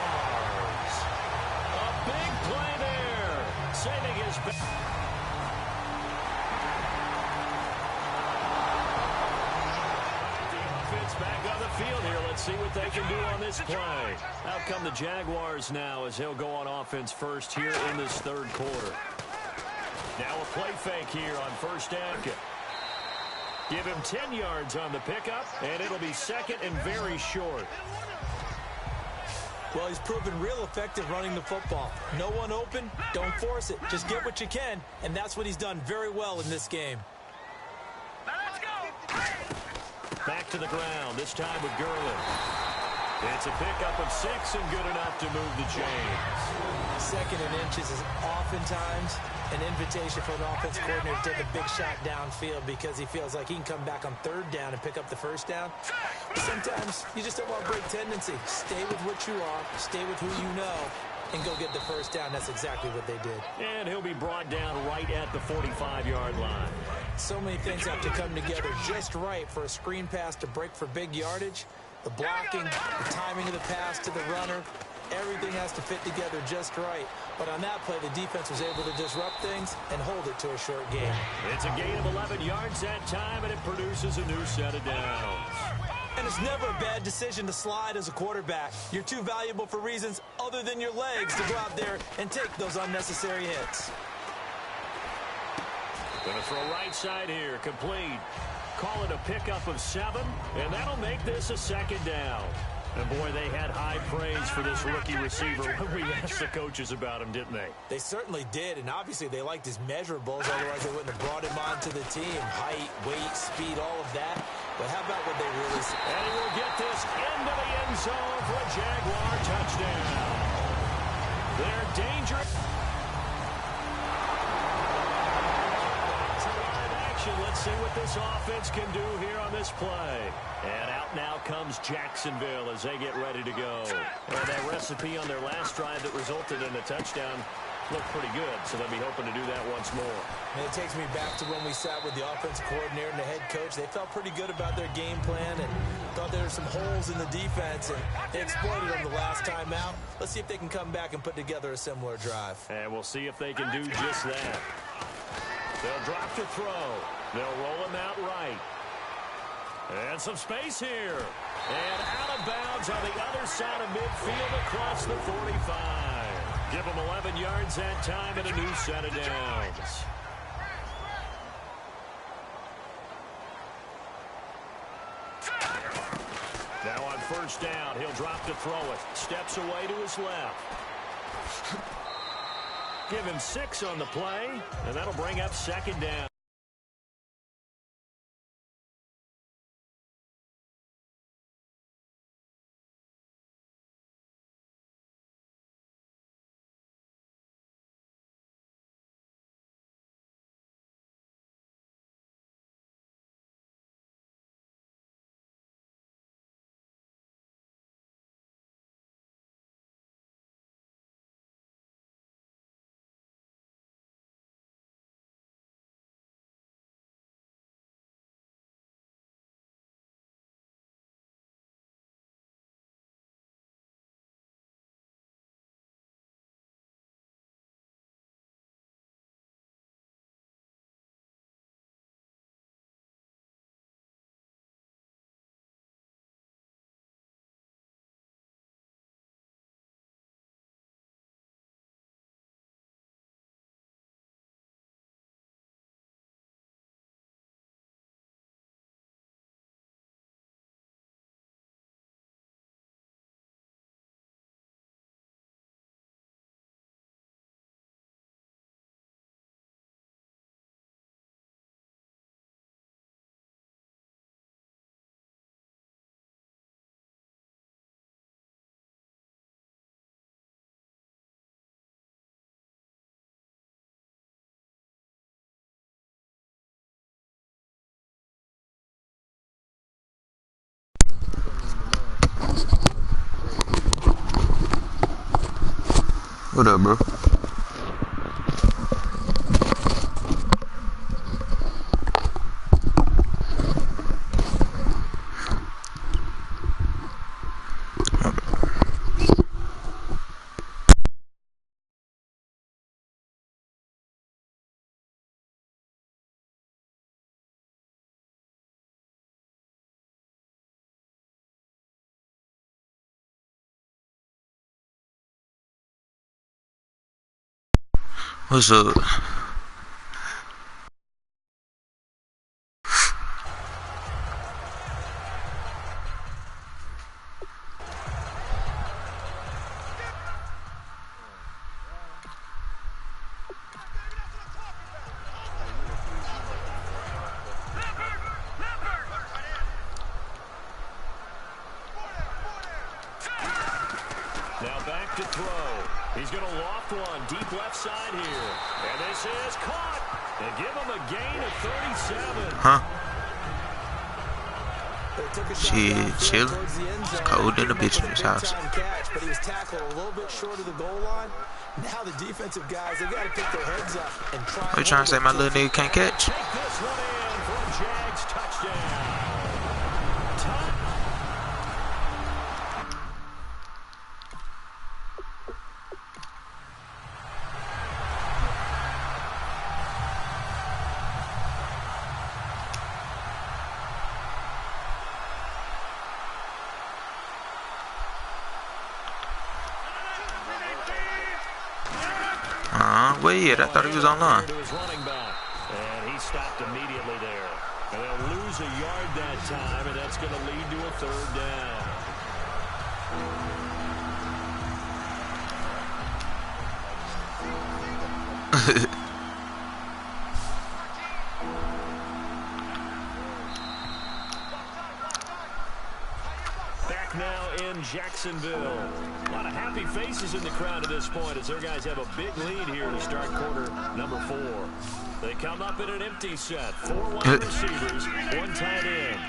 A big play there. Saving his back. Back on the field here. Let's see what they can do on this play. Out come the Jaguars now as he'll go on offense first here in this third quarter. Now a play fake here on first down. Give him 10 yards on the pickup, and it'll be second and very short. Well, he's proven real effective running the football. No one open, don't force it. Just get what you can, and that's what he's done very well in this game. Back to the ground, this time with Gurley. It's a pickup of 6 and good enough to move the chains. Second and inches is oftentimes an invitation for an offense coordinator to take a big shot downfield because he feels like he can come back on third down and pick up the first down. Sometimes you just don't want to break tendency. Stay with what you are, stay with who you know, and go get the first down. That's exactly what they did. And he'll be brought down right at the 45-yard line. So many things have to come together just right for a screen pass to break for big yardage. The blocking, the timing of the pass to the runner, everything has to fit together just right. But on that play, the defense was able to disrupt things and hold it to a short game. It's a gain of 11 yards that time, and it produces a new set of downs. And it's never a bad decision to slide as a quarterback. You're too valuable for reasons other than your legs to go out there and take those unnecessary hits. Going to throw right side here, complete. Call it a pickup of 7, and that'll make this a second down. And boy, they had high praise for this rookie receiver when we asked the coaches about him, didn't they? They certainly did, and obviously they liked his measurables, otherwise they wouldn't have brought him onto the team. Height, weight, speed, all of that. But how about what they really said? And he will get this into the end zone for a Jaguar touchdown. They're dangerous. Let's see what this offense can do here on this play. And out now comes Jacksonville as they get ready to go. And that recipe on their last drive that resulted in a touchdown looked pretty good, so they'll be hoping to do that once more. And it takes me back to when we sat with the offensive coordinator and the head coach. They felt pretty good about their game plan and thought there were some holes in the defense, and they exploited them the last time out. Let's see if they can come back and put together a similar drive. And we'll see if they can do just that. They'll drop to throw. They'll roll him out right. And some space here. And out of bounds on the other side of midfield across the 45. Give him 11 yards that time and a new set of downs. Now on first down, he'll drop to throw it. Steps away to his left. Give him 6 on the play, and that'll bring up second down. What up, bro? What's up? Now back to throw. He's going to loft one deep left side here. And this is caught. They give him a gain of 37. Huh? Shit, chillin'. It's cold in the bitch in this house. But he was tackled a little bit short of the goal line. Now the defensive guys, they got to pick their heads up and try. Are you trying to say my little nigga can't catch? Take this one in for a Jags touchdown. Weird. I thought he was online. And he stopped immediately there. And they'll lose a yard that time, and that's going to lead to a third down. Back now in Jacksonville. A lot of happy faces in the crowd at this point as their guys have a big lead here to start quarter number 4. They come up in an empty set. 4 wide receivers, 1 tight end.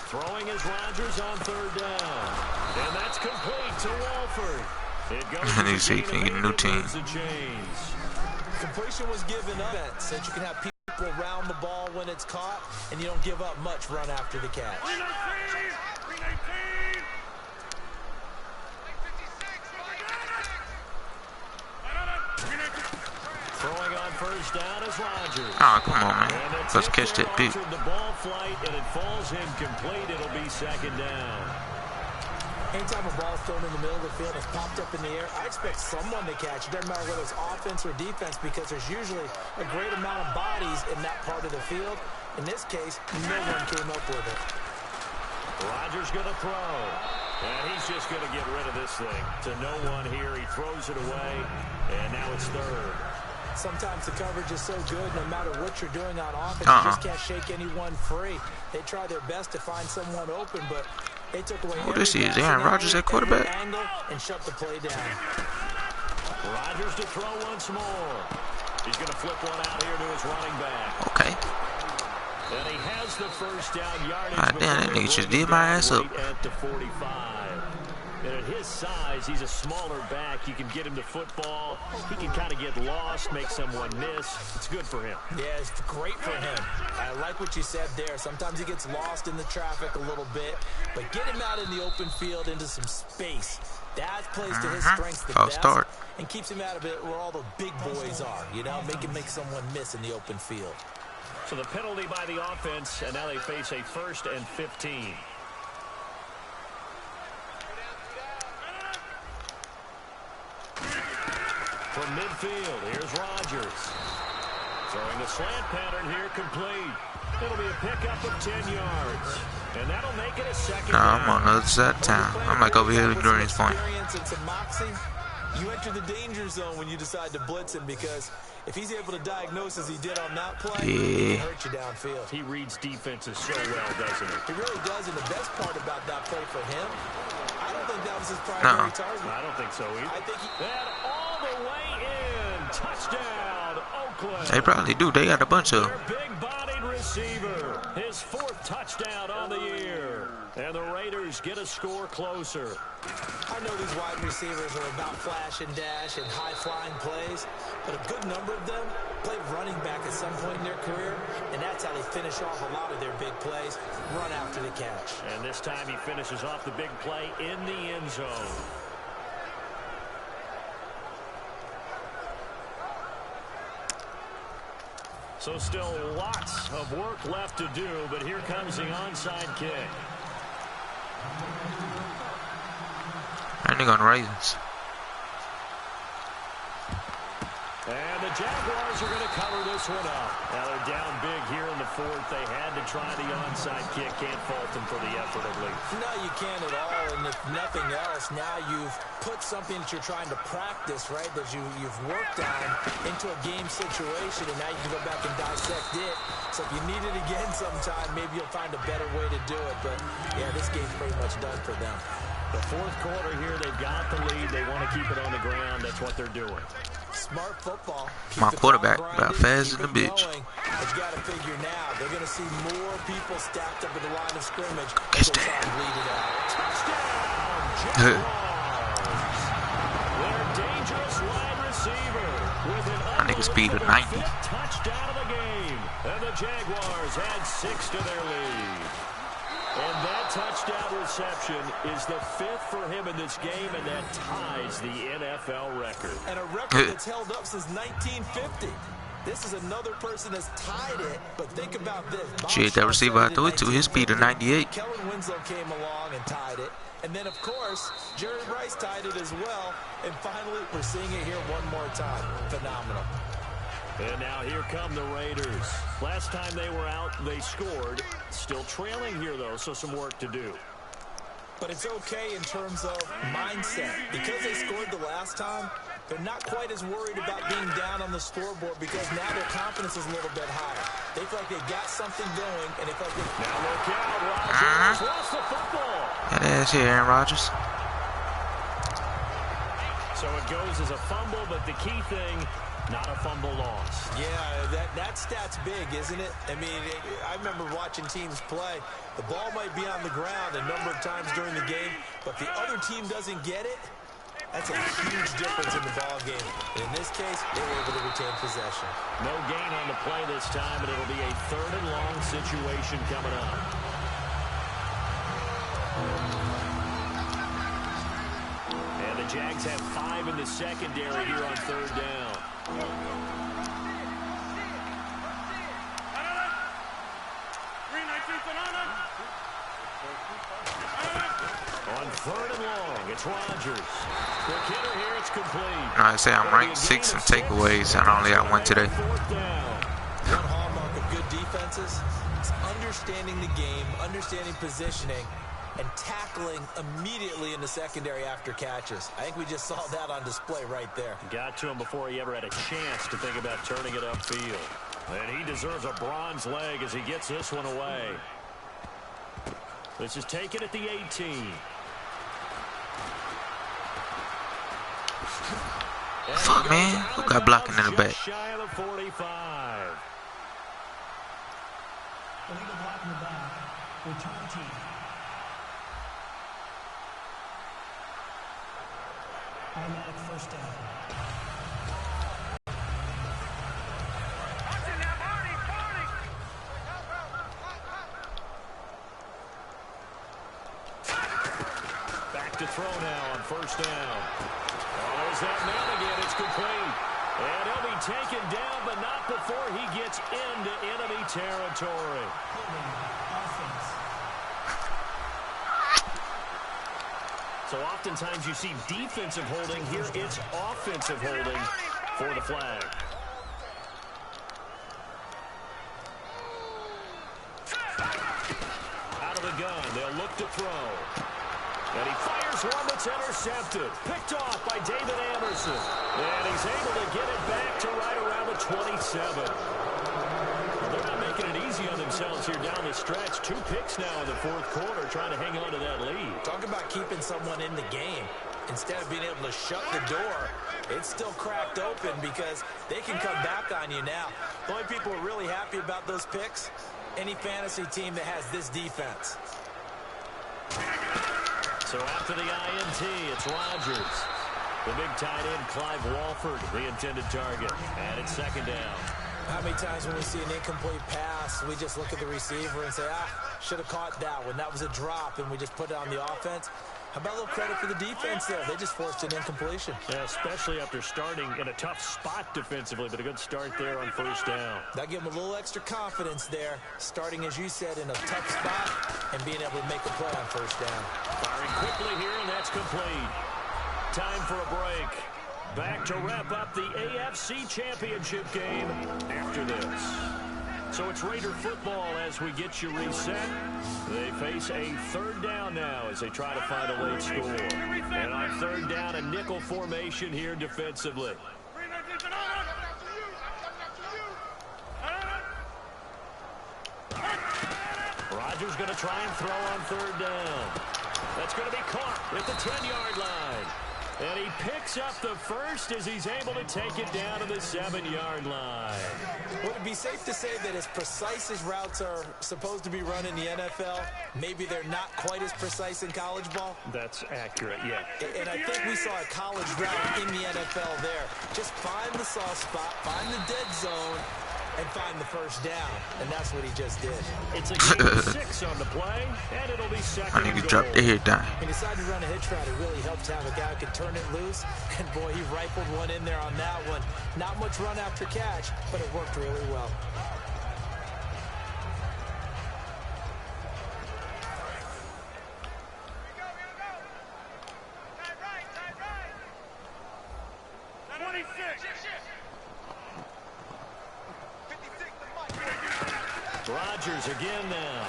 Throwing is Rodgers on third down. And that's complete to Walford. It goes I need to see if he can get a new team. Completion was given up so that you can have people around the ball when it's caught, and you don't give up much run after the catch. Throwing on first down is Rodgers. Oh, come on, man. Let's catch that beat. The ball flight, and it falls incomplete. It'll be second down. Anytime a ball is thrown in the middle of the field, it's popped up in the air, I expect someone to catch. It doesn't matter whether it's offense or defense because there's usually a great amount of bodies in that part of the field. In this case, no one came up with it. Rodgers going to throw. And he's just going to get rid of this thing to no one here. He throws it away, and now it's third. Sometimes the coverage is so good, no matter what you're doing on offense, you just can't shake anyone free. They try their best to find someone open, but they took away this is Aaron Rodgers at quarterback. And shut the play down. Rodgers to throw once more. He's going to flip one out here to his running back. Okay. And he has the first down yardage. God damn, that nigga just did my ass up. At the 45. And at his size, he's a smaller back. You can get him to football. He can kind of get lost, make someone miss. It's good for him. Yeah, it's great for him. I like what you said there. Sometimes he gets lost in the traffic a little bit, but get him out in the open field into some space. That plays to his strengths the best and keeps him out of it where all the big boys are, you know, make someone miss in the open field. So the penalty by the offense, and now they face a 1st and 15. From midfield, here's Rodgers. Throwing a slant pattern here, complete. It'll be a pickup of 10 yards. And that'll make it a second down. I'm on the other side of town. I'm like over here during this point. You enter the danger zone when you decide to blitz him because if he's able to diagnose as he did on that play, he can hurt you downfield. He reads defenses so well, doesn't he? He really does, and the best part about that play for him, I don't think that was his primary target. I don't think so either. I think and all the way in. Touchdown, Oakland. They probably do. They got a bunch of them. Their big-bodied receiver. His 4th touchdown on the year. And the Raiders get a score closer. I know these wide receivers are about flash and dash and high-flying plays, but a good number of them played running back at some point in their career, and that's how they finish off a lot of their big plays, run after the catch. And this time he finishes off the big play in the end zone. So still lots of work left to do, but here comes the onside kick. nigga on the Ravens. And the Jaguars are going to cover this one up. Now they're down big here in the fourth. They had to try the onside kick. Can't fault them for the effort at least. No, you can't at all. And if nothing else, now you've put something that you're trying to practice, right, that you've worked on into a game situation, and now you can go back and dissect it. So if you need it again sometime, maybe you'll find a better way to do it. But, yeah, this game's pretty much done for them. The fourth quarter here, they've got the lead. They want to keep it on the ground. That's what they're doing. Smart football. My quarterback about fast as the bitch. But you got to figure now, they're going to see more people stacked up at the line of scrimmage. Catch Try and bleed it out. Touchdown, their dangerous wide receiver with an nigga speed of 90. touchdown of the game. And the Jaguars add 6 to their lead. And that touchdown reception is the 5th for him in this game, and that ties the NFL record. And a record that's held up since 1950. This is another person that's tied it, but think about this. Shit, that receiver I threw it to, his speed of 98. Kellen Winslow came along and tied it. And then, of course, Jerry Rice tied it as well. And finally, we're seeing it here one more time. Phenomenal. And now here come the Raiders. Last time they were out, they scored. Still trailing here, though, so some work to do. But it's okay in terms of mindset. Because they scored the last time, they're not quite as worried about being down on the scoreboard because now their confidence is a little bit higher. They feel like they've got something going, and they feel like they... Now look out, Rodgers lost the football. That ass here, Aaron Rodgers. So it goes as a fumble, but the key thing... not a fumble loss. Yeah, that stat's big, isn't it? I mean, I remember watching teams play. The ball might be on the ground a number of times during the game, but the other team doesn't get it. That's a huge difference in the ball game. In this case, they were able to retain possession. No gain on the play this time, but it'll be a 3rd and long situation coming up. And the Jags have 5 in the secondary here on 3rd down. On 3rd and long, it's Rodgers. Quick hitter here, it's complete. I say I'm ranked 6 in takeaways, and I only got 1 today. One hallmark of good defenses is understanding the game, understanding positioning, and tackling immediately in the secondary after catches. I think we just saw that on display right there. Got to him before he ever had a chance to think about turning it upfield. And he deserves a bronze leg as he gets this one away. This is taken at the 18. Fuck, man. Who got blocking in the back? Shy of the 45. Illegal block in the back. Return team. Automatic first down. Back to throw now on 1st down. Oh, there's that man again. It's complete. And he'll be taken down, but not before he gets into enemy territory. Offense. So oftentimes you see defensive holding. Here it's offensive holding for the flag. Out of the gun, they'll look to throw. And he fires one that's intercepted. Picked off by David Anderson. And he's able to get it back to right around the 27. Well, they're not making it easy on themselves here down the stretch. 2 picks now in the 4th quarter trying to hang on to that lead. Talk about keeping someone in the game. Instead of being able to shut the door, it's still cracked open because they can come back on you now. The only people who are really happy about those picks, any fantasy team that has this defense. So after the INT, it's Rodgers. The big tight end, Clive Walford, the intended target. And it's 2nd down. How many times when we see an incomplete pass, we just look at the receiver and say, should have caught that one. That was a drop, and we just put it on the offense. How about a little credit for the defense there? They just forced an incompletion. Yeah, especially after starting in a tough spot defensively, but a good start there on 1st down. That gave them a little extra confidence there, starting, as you said, in a tough spot and being able to make a play on 1st down. Firing quickly here, and that's complete. Time for a break. Back to wrap up the AFC Championship game after this. So it's Raider football as we get you reset. They face a third down now as they try to find a late score. And on third down, a nickel formation here defensively. Rodgers going to try and throw on third down. That's going to be caught at the 10-yard line. And he picks up the first as he's able to take it down to the 7-yard line. Would it be safe to say that as precise as routes are supposed to be run in the NFL, maybe they're not quite as precise in college ball? That's accurate, yeah. And I think we saw a college route in the NFL there. Just find the soft spot, find the dead zone, and find the first down. And that's what he just did. It's a game of 6 on the play, and it'll be second and goal. Dropped the head down. He decided to run a hitch route. It really helped to have a guy who can turn it loose. And, boy, he rifled one in there on that one. Not much run after catch, but it worked really well. Rodgers again now,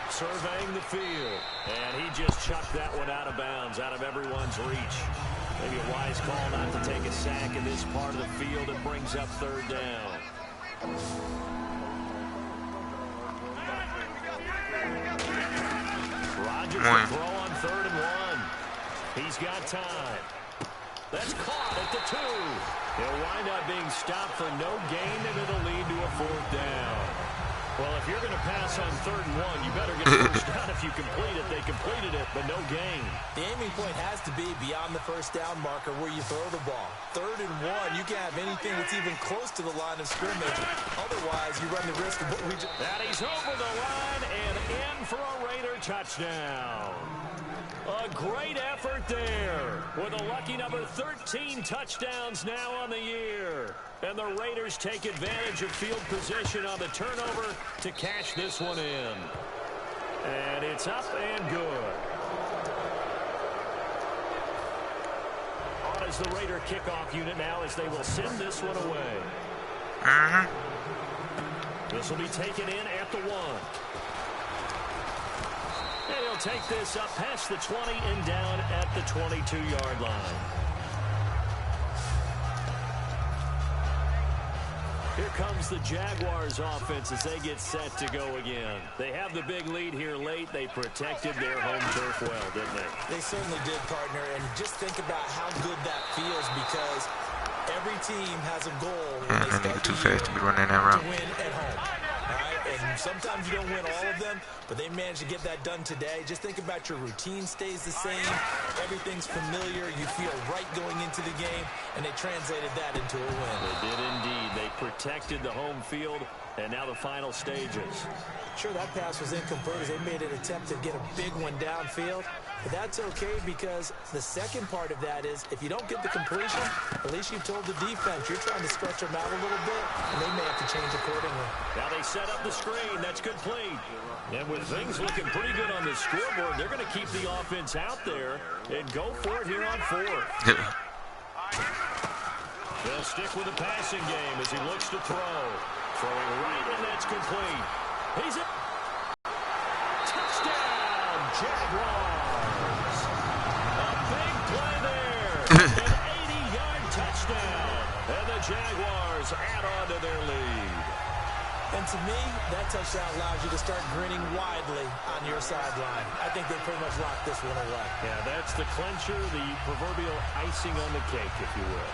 surveying the field, and he just chucked that one out of bounds, out of everyone's reach. Maybe a wise call not to take a sack in this part of the field. It brings up third down. Rodgers will throw on 3rd and 1. He's got time. That's caught at the 2. He'll wind up being stopped for no gain, and it'll lead to a 4th down. Well, if you're going to pass on 3rd and 1, you better get a first down if you complete it. They completed it, but no gain. The aiming point has to be beyond the first down marker where you throw the ball. 3rd and 1, you can't have anything that's even close to the line of scrimmage. Otherwise, you run the risk of what we just... That he's over the line and in for a Raider touchdown. A great effort there with a lucky number 13 touchdowns now on the year. And the Raiders take advantage of field position on the turnover to cash this one in. And it's up and good. On is the Raider kickoff unit now as they will send this one away. This will be taken in at the 1. And he'll take this up past the 20 and down at the 22-yard line. Here comes the Jaguars offense as they get set to go again. They have the big lead here late. They protected their home turf well, didn't they? They certainly did, partner. And just think about how good that feels because every team has a goal when they start too fast to be running that route. To win at home. And sometimes you don't win all of them, but they managed to get that done today. Just think about your routine stays the same. Everything's familiar. You feel right going into the game, and they translated that into a win. They did indeed. They protected the home field, and now the final stages. Sure, that pass was incomplete as they made an attempt to get a big one downfield. But that's okay because the second part of that is if you don't get the completion, at least you've told the defense you're trying to stretch them out a little bit, and they may have to change accordingly. Now they set up the screen. That's complete. And with things looking pretty good on the scoreboard, they're going to keep the offense out there and go for it here on 4th. They'll stick with the passing game as he looks to throw. Throwing right, and that's complete. He's a touchdown, Jaguars. A big play there. An 80-yard touchdown. And the Jaguars add on to their lead. And to me, that touchdown allows you to start grinning widely on your sideline. I think they pretty much locked this one away. Yeah, that's the clincher, the proverbial icing on the cake, if you will.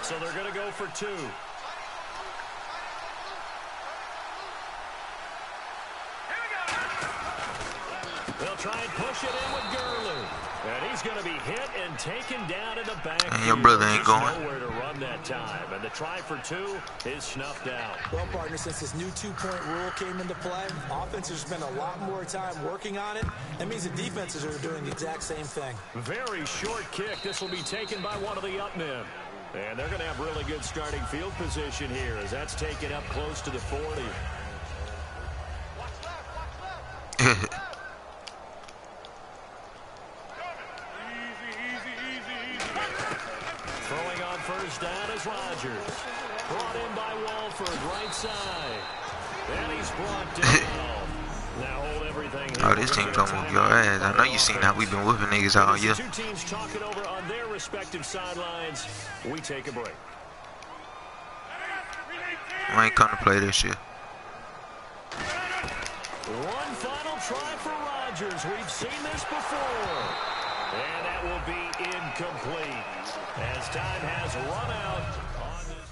So they're going to go for 2. They'll try and push it in with Gurley. And he's going to be hit and taken down in the back. And your brother ain't going. Nowhere to run run that time, and the try for two is snuffed out. Well, partner, since this new two-point rule came into play, offenses spend a lot more time working on it. That means the defenses are doing the exact same thing. Very short kick. This will be taken by one of the up men. And they're going to have really good starting field position here as that's taken up close to the 40. Throwing on first down is Rodgers. Brought in by Walford, right side. And he's brought down. Now hold everything here. Oh, this team gonna whoop your ass. I know you seen how we been whooping niggas all year. Two teams talking over on their respective sidelines. We take a break. I ain't come to play this year. One final try for Rodgers. We've seen this before. And that will be incomplete as time has run out on this.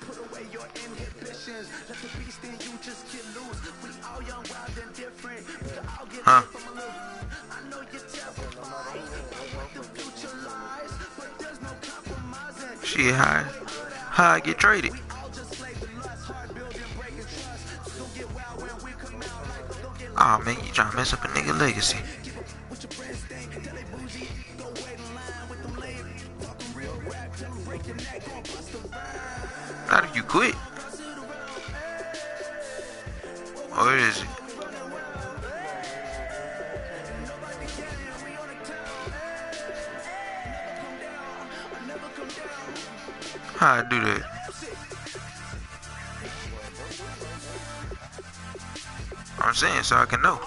Put away your inhibitions. Let the beast in you just get loose. We all young, wild, and different. We can all get from a little. I know you're terrified. What the future lies, but there's no compromising. Shit, how I get traded? Aw, man, you trying to mess up a nigga legacy. Not if you quit. Or is it? How I do that? I'm saying so I can know.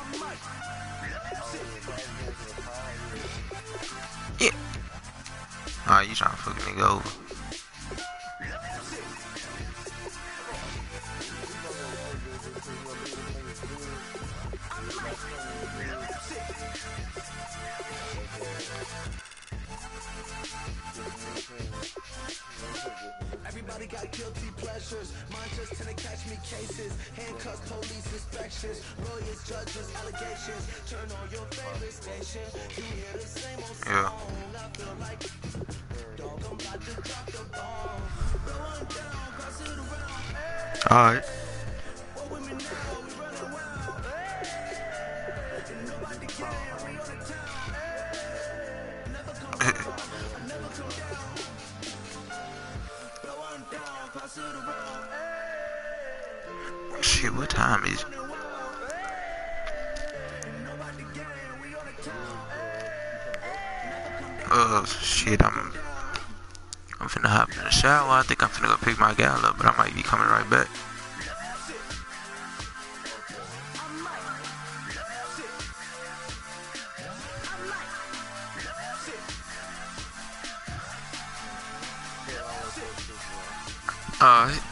Yeah. Alright, you trying to fuck a nigga over. Everybody got guilty pleasures. Mine just tend to catch me cases. Handcuffs, police inspections. Lawyers, judges, allegations. Turn on your favorite station. You hear the same old song. Yeah. I feel like dog, I'm about to drop the ball. Blowing down, pass it around. Alright. What women now, we running wild. And nobody cares, we on the town. Never come down, never come down. Shit, what time is it? Shit, I'm finna hop in the shower. I think I'm finna go pick my gal up, but I might be coming right back. Alright.